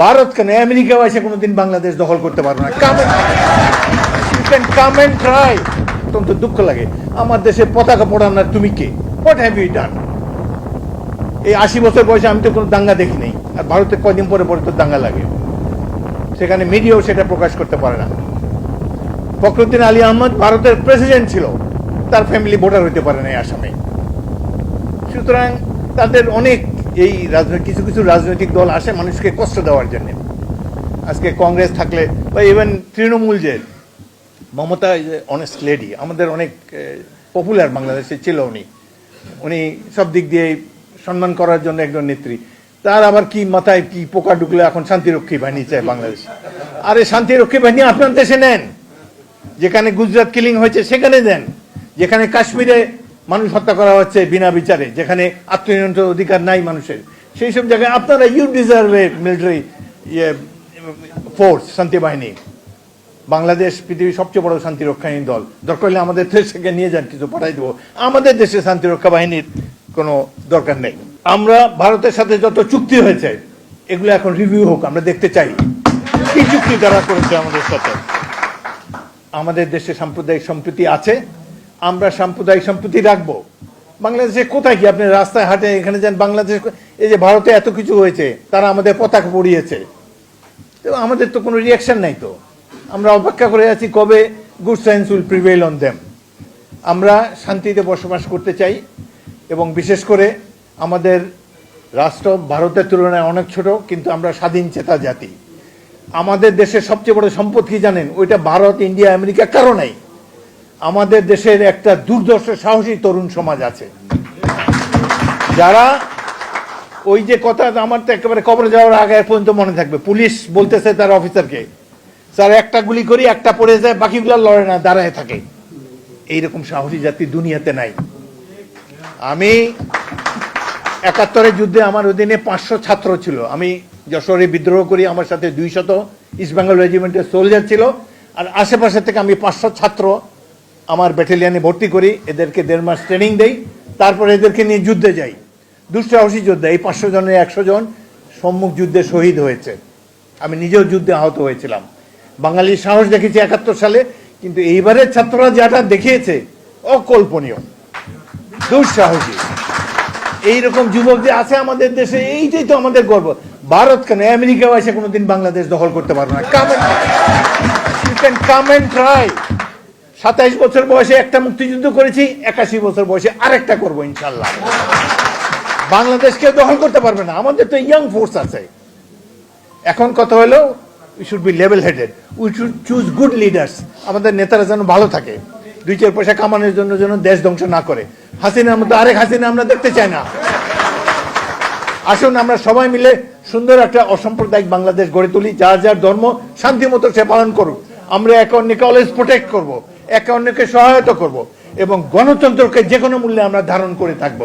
ভারত কেন আমেরিকাও এসে কোনোদিন বাংলাদেশ দখল করতে পারবে না। Come and try. অত্যন্ত দুঃখ লাগে, আমার দেশে পতাকা পোড়ানোর তুমি কে? What have you done? এই 80 বছর বয়সে আমি তো কোনো দাঙ্গা দেখি নাই, আর ভারতে কয়দিন পরে পরে তো দাঙ্গা লাগে, সেখানে মিডিয়াও সেটা প্রকাশ করতে পারে না। ফখরুদ্দিন আলী আহমদ ভারতের প্রেসিডেন্ট ছিল, তার ফ্যামিলি ভোটার হইতে পারে না এই আসামে। সুতরাং তাদের অনেক এই কিছু কিছু রাজনৈতিক দল আসে মানুষকে কষ্ট দেওয়ার জন্য। আজকে কংগ্রেস থাকলে বা ইভেন তৃণমূল, যে মমতা অনেস্ট লেডি, আমাদের অনেক পপুলার বাংলাদেশে ছিল, উনি সব দিক দিয়ে সম্মান করার জন্য একজন নেত্রী। তার আবার কি মাথায় কি পোকা ঢুকলে এখন শান্তিরক্ষী বাহিনী চায় বাংলাদেশ। আরে শান্তিরক্ষী বাহিনী আপনার দেশে নেন, যেখানে গুজরাট কিলিং হয়েছে সেখানে দেন, যেখানে কাশ্মীরে মানুষ হত্যা করা হচ্ছে বিনা বিচারে, যেখানে আত্মনিয়ন্ত্রণ অধিকার নাই মানুষের, সেই সব জায়গায় আপনারা you deserve a military force, শান্তি বাহিনী। বাংলাদেশ পৃথিবীর সবচেয়ে বড় শান্তিরক্ষাহীন দল, দরকার হলে আমাদের দেশকে নিয়ে যান, কিছু পাঠাই দেবো। আমাদের দেশে শান্তিরক্ষা বাহিনীর কোনো দরকার নেই। আমরা ভারতের সাথে যত চুক্তি হয়েছে এগুলো এখন রিভিউ হোক, আমরা দেখতে চাই কি চুক্তি তারা করেছে আমাদের সাথে। আমাদের দেশে সাম্প্রদায়িক সম্প্রীতি আছে, আমরা সাম্প্রদায়িক সম্প্রীতি রাখবো। বাংলাদেশে কোথায় কি আপনি রাস্তায় হাঁটে এখানে যান, বাংলাদেশ এই যে ভারতে এত কিছু হয়েছে, তারা আমাদের পতাকা পড়িয়েছে, তো আমাদের তো কোনো রিয়াকশন নাই। তো আমরা অপেক্ষা করে আছি কবে good science will prevail on them. আমরা শান্তিতে বসবাস করতে চাই, এবং বিশেষ করে আমাদের রাষ্ট্র ভারতের তুলনায় অনেক ছোট, কিন্তু আমরা স্বাধীন চেতা জাতি। আমাদের দেশের সবচেয়ে বড় সম্পদ কি জানেন? ওইটা ভারত, ইন্ডিয়া, আমেরিকা কারো নাই। আমাদের দেশের একটা দুর্দর্শ সাহসী তরুণ সমাজ আছে, যারা ওই যে কথা আমার তো একেবারে কবরে যাওয়ার আগে পর্যন্ত মনে থাকবে, পুলিশ বলতেছে তার অফিসারকে, স্যার একটা গুলি করি, একটা পড়ে যায়, বাকিগুলো লড়ে না, দাঁড়ায় থাকে। এইরকম সাহসী জাতি দুনিয়াতে নাই। আমি 71-এর যুদ্ধে আমার অধীনে 500 ছাত্র ছিল। আমি যশোরে বিদ্রোহ করি, আমার সাথে 200 ইস্ট বেঙ্গল রেজিমেন্টের সোলজার ছিল, আর আশেপাশে থেকে আমি 500 ছাত্র আমার ব্যাটালিয়ানে ভর্তি করি, এদেরকে 1.5 মাস ট্রেনিং দেই, তারপরে এদেরকে নিয়ে যুদ্ধে যাই। দুঃসাহসী যোদ্ধা। এই 500 জনের 100 জন সম্মুখ যুদ্ধে শহীদ হয়েছে। আমি নিজেও যুদ্ধে আহত হয়েছিলাম। বাঙালির সাহস দেখেছি 71 সালে, কিন্তু এইবারের ছাত্ররা যেটা দেখিয়েছে অকল্পনীয়, দুঃসাহসী। এইরকম যুবক যে আছে আমাদের দেশে, এইটাই তো আমাদের গর্ব। ভারত কেন আমেরিকাও এসে কোনোদিন বাংলাদেশ দখল করতে পারবে না। Come and try. 27 বছর বয়সে একটা মুক্তিযুদ্ধ করেছি, 81 বছর বয়সে আরেকটা করবো ইনশাল্লাহ। বাংলাদেশকে দখল করতে পারবে না, আমাদের তো ইয়াং ফোর্স আছে। এখন কথা হলো we should be level headed, we should choose good leaders. আমাদের নেতারা যেন ভালো থাকে, 2-4 পয়সা কামানোর জন্য যেন দেশ ধ্বংস না করে। হাসিনার মতো আরেক হাসিনা আমরা দেখতে চাই না। আসুন আমরা সবাই মিলে সুন্দর একটা অসাম্প্রদায়িক বাংলাদেশ গড়ে তুলি, যার যার ধর্ম শান্তি মতো সে পালন করুক। আমরা একে অন্যকে অলওয়েজ প্রোটেক্ট করবো, একে অন্যকে সহায়তা করব, এবং গণতন্ত্রকে যে কোনো মূল্যে আমরা ধারণ করে থাকবো।